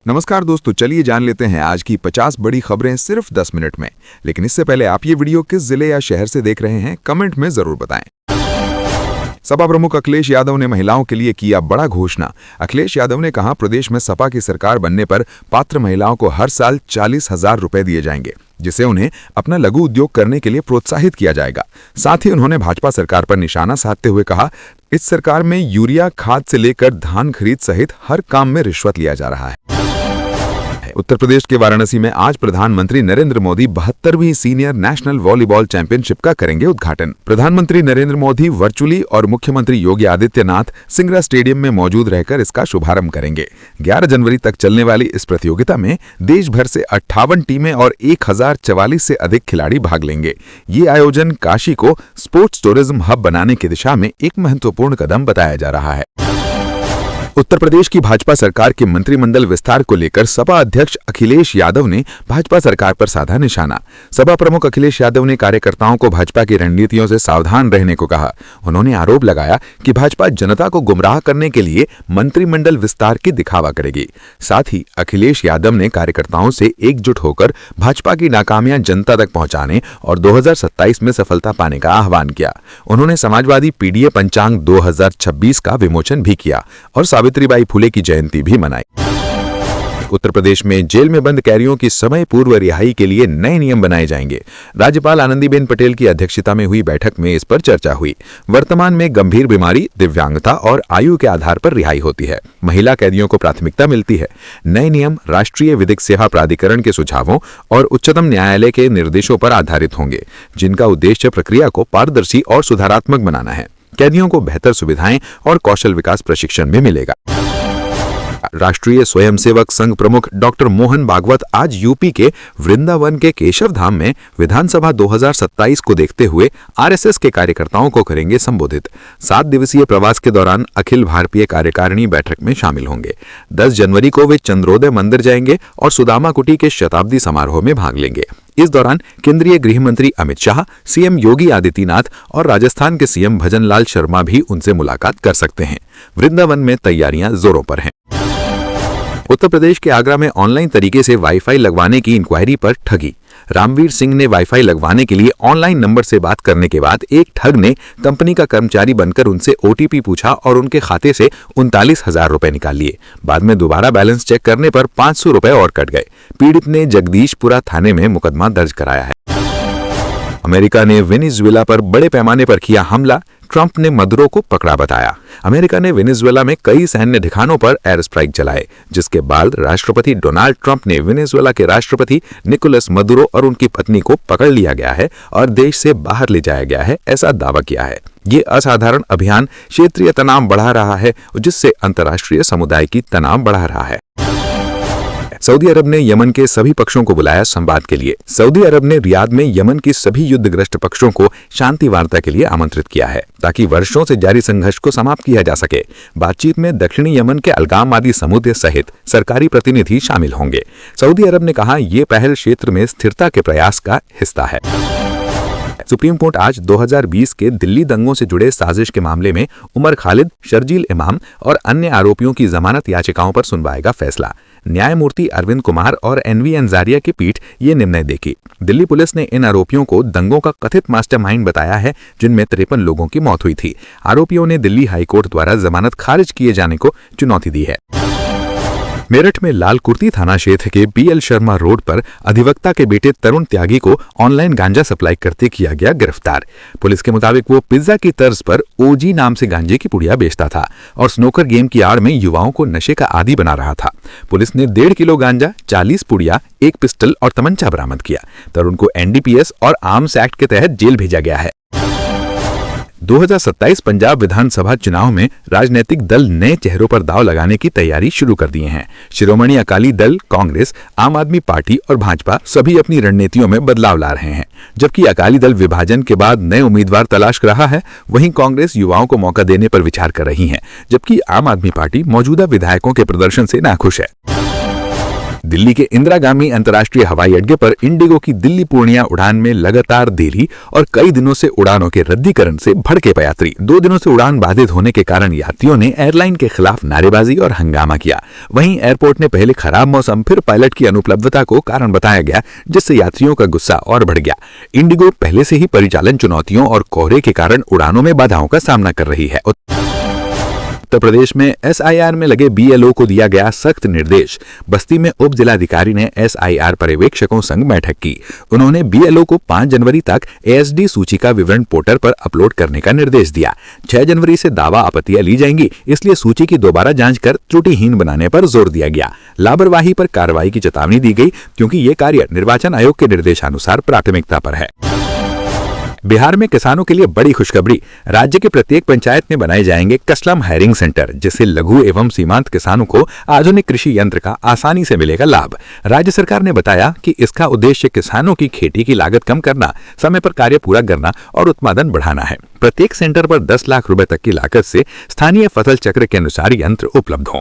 नमस्कार दोस्तों, चलिए जान लेते हैं आज की 50 बड़ी खबरें सिर्फ 10 मिनट में। लेकिन इससे पहले आप ये वीडियो किस जिले या शहर से देख रहे हैं, कमेंट में जरूर बताएं। सपा प्रमुख अखिलेश यादव ने महिलाओं के लिए किया बड़ा घोषणा। अखिलेश यादव ने कहा, प्रदेश में सपा की सरकार बनने पर पात्र महिलाओं को हर साल 40,000 रुपए दिए जाएंगे, जिसे उन्हें अपना लघु उद्योग करने के लिए प्रोत्साहित किया जाएगा। साथ ही उन्होंने भाजपा सरकार पर निशाना साधते हुए कहा, इस सरकार में यूरिया खाद से लेकर धान खरीद सहित हर काम में रिश्वत लिया जा रहा है। उत्तर प्रदेश के वाराणसी में आज प्रधानमंत्री नरेंद्र मोदी 72वीं सीनियर नेशनल वॉलीबॉल चैंपियनशिप का करेंगे उद्घाटन। प्रधानमंत्री नरेंद्र मोदी वर्चुअली और मुख्यमंत्री योगी आदित्यनाथ सिंगरा स्टेडियम में मौजूद रहकर इसका शुभारंभ करेंगे। 11 जनवरी तक चलने वाली इस प्रतियोगिता में देश भर से 58 टीमें और 1044 से अधिक खिलाड़ी भाग लेंगे। ये आयोजन काशी को स्पोर्ट्स टूरिज्म हब बनाने की दिशा में एक महत्वपूर्ण कदम बताया जा रहा है। उत्तर प्रदेश की भाजपा सरकार के मंत्रिमंडल विस्तार को लेकर सपा अध्यक्ष अखिलेश यादव ने भाजपा सरकार पर साधा निशाना। सपा प्रमुख अखिलेश यादव ने कार्यकर्ताओं को भाजपा की रणनीतियों से सावधान रहने को कहा। उन्होंने आरोप लगाया कि भाजपा जनता को गुमराह करने के लिए मंत्रिमंडल विस्तार की दिखावा करेगी। साथ ही अखिलेश यादव ने कार्यकर्ताओं से एकजुट होकर भाजपा की नाकामियां जनता तक पहुंचाने और 2027 में सफलता पाने का आह्वान किया। उन्होंने समाजवादी पीडीए पंचांग 2026 का विमोचन भी किया और सावित्रीबाई फुले की जयंती भी मनाई। उत्तर प्रदेश में जेल में बंद कैदियों की समय पूर्व रिहाई के लिए नए नियम बनाए जाएंगे। राज्यपाल आनंदीबेन पटेल की अध्यक्षता में हुई बैठक में इस पर चर्चा हुई। वर्तमान में गंभीर बीमारी, दिव्यांगता और आयु के आधार पर रिहाई होती है। महिला कैदियों को प्राथमिकता मिलती है। नए नियम राष्ट्रीय विधिक सेवा प्राधिकरण के सुझावों और उच्चतम न्यायालय के निर्देशों पर आधारित होंगे, जिनका उद्देश्य प्रक्रिया को पारदर्शी और सुधारात्मक बनाना है। कैदियों को बेहतर सुविधाएं और कौशल विकास प्रशिक्षण भी मिलेगा। राष्ट्रीय स्वयंसेवक संघ प्रमुख डॉक्टर मोहन भागवत आज यूपी के वृंदावन के केशव धाम में विधानसभा 2027 को देखते हुए आरएसएस के कार्यकर्ताओं को करेंगे संबोधित। 7 दिवसीय प्रवास के दौरान अखिल भारतीय कार्यकारिणी बैठक में शामिल होंगे। 10 जनवरी को वे चंद्रोदय मंदिर जाएंगे और सुदामा कुटी के शताब्दी समारोह में भाग लेंगे। इस दौरान केंद्रीय गृह मंत्री अमित शाह, सीएम योगी आदित्यनाथ और राजस्थान के सीएम भजनलाल शर्मा भी उनसे मुलाकात कर सकते हैं। वृंदावन में तैयारियां जोरों पर हैं। उत्तर प्रदेश के आगरा में ऑनलाइन तरीके से वाईफाई लगवाने की इंक्वायरी पर ठगी। रामवीर सिंह ने वाईफाई लगवाने के लिए ऑनलाइन नंबर से बात करने के बाद एक ठग ने कंपनी का कर्मचारी बनकर उनसे ओटीपी पूछा और उनके खाते से 39,000 रुपए निकाल लिए। बाद में दोबारा बैलेंस चेक करने पर 500 रुपए और कट गए। पीड़ित ने जगदीशपुरा थाने में मुकदमा दर्ज कराया है। अमेरिका ने वेनेजुएला पर बड़े पैमाने पर किया हमला, ट्रंप ने मदुरो को पकड़ा बताया। अमेरिका ने वेनेजुएला में कई सैन्य ठिकानों पर एयर स्ट्राइक चलाए, जिसके बाद राष्ट्रपति डोनाल्ड ट्रंप ने वेनेजुएला के राष्ट्रपति निकोलस मदुरो और उनकी पत्नी को पकड़ लिया गया है और देश से बाहर ले जाया गया है, ऐसा दावा किया है। ये असाधारण अभियान क्षेत्रीय तनाव बढ़ा रहा है, जिससे अंतर्राष्ट्रीय समुदाय की तनाव बढ़ा रहा है। सऊदी अरब ने यमन के सभी पक्षों को बुलाया संवाद के लिए। सऊदी अरब ने रियाद में यमन की सभी युद्धग्रस्त पक्षों को शांति वार्ता के लिए आमंत्रित किया है, ताकि वर्षों से जारी संघर्ष को समाप्त किया जा सके। बातचीत में दक्षिणी यमन के अलगामादी समुद्र सहित सरकारी प्रतिनिधि शामिल होंगे। सऊदी अरब ने कहा, ये पहल क्षेत्र में स्थिरता के प्रयास का हिस्सा है। सुप्रीम कोर्ट आज 2020 के दिल्ली दंगों से जुड़े साजिश के मामले में उमर खालिद, शर्जील इमाम और अन्य आरोपियों की जमानत याचिकाओं पर सुनवाएगा फैसला। न्यायमूर्ति अरविंद कुमार और एनवी अंजारिया की पीठ ये निर्णय देगी। दिल्ली पुलिस ने इन आरोपियों को दंगों का कथित मास्टरमाइंड बताया है, जिनमें 53 लोगों की मौत हुई थी। आरोपियों ने दिल्ली हाईकोर्ट द्वारा जमानत खारिज किए जाने को चुनौती दी है। मेरठ में लाल कुर्ती थाना क्षेत्र के बीएल शर्मा रोड पर अधिवक्ता के बेटे तरुण त्यागी को ऑनलाइन गांजा सप्लाई करते किया गया गिरफ्तार। पुलिस के मुताबिक वो पिज्जा की तर्ज पर ओजी नाम से गांजे की पुड़िया बेचता था और स्नोकर गेम की आड़ में युवाओं को नशे का आदी बना रहा था। पुलिस ने 1.5 किलो गांजा, 40 पुड़िया, 1 पिस्टल और तमंचा बरामद किया। तरुण को एनडीपीएस और आर्म्स एक्ट के तहत जेल भेजा गया है। 2027 पंजाब विधानसभा चुनाव में राजनीतिक दल नए चेहरों पर दांव लगाने की तैयारी शुरू कर दिए हैं। शिरोमणि अकाली दल, कांग्रेस, आम आदमी पार्टी और भाजपा सभी अपनी रणनीतियों में बदलाव ला रहे हैं। जबकि अकाली दल विभाजन के बाद नए उम्मीदवार तलाश रहा है, वहीं कांग्रेस युवाओं को मौका देने पर विचार कर रही है, जबकि आम आदमी पार्टी मौजूदा विधायकों के प्रदर्शन से नाखुश है। दिल्ली के इंदिरा गांधी अंतर्राष्ट्रीय हवाई अड्डे पर इंडिगो की दिल्ली पूर्णिया उड़ान में लगातार देरी और कई दिनों से उड़ानों के रद्दीकरण से भड़के यात्री। 2 दिनों से उड़ान बाधित होने के कारण यात्रियों ने एयरलाइन के खिलाफ नारेबाजी और हंगामा किया। वहीं एयरपोर्ट ने पहले खराब मौसम फिर पायलट की अनुपलब्धता को कारण बताया गया, जिससे यात्रियों का गुस्सा और बढ़ गया। इंडिगो पहले से ही परिचालन चुनौतियों और कोहरे के कारण उड़ानों में बाधाओं का सामना कर रही है। उत्तर प्रदेश में SIR में लगे BLO को दिया गया सख्त निर्देश। बस्ती में उप जिलाधिकारी ने SIR पर्यवेक्षकों संग बैठक की। उन्होंने BLO को 5 जनवरी तक ASD सूची का विवरण पोर्टल पर अपलोड करने का निर्देश दिया। 6 जनवरी से दावा आपत्तियां ली जाएंगी, इसलिए सूची की दोबारा जांच कर त्रुटिहीन बनाने पर जोर दिया गया। लापरवाही पर कार्रवाई की चेतावनी दी गई, क्योंकि ये कार्य निर्वाचन आयोग के निर्देशानुसार प्राथमिकता पर है। बिहार में किसानों के लिए बड़ी खुशखबरी। राज्य के प्रत्येक पंचायत में बनाए जाएंगे कस्टम हायरिंग सेंटर, जिससे लघु एवं सीमांत किसानों को आधुनिक कृषि यंत्र का आसानी से मिलेगा लाभ। राज्य सरकार ने बताया कि इसका उद्देश्य किसानों की खेती की लागत कम करना, समय पर कार्य पूरा करना और उत्पादन बढ़ाना है। प्रत्येक सेंटर पर 10 लाख रुपए तक की लागत से स्थानीय फसल चक्र के अनुसार यंत्र उपलब्ध हों।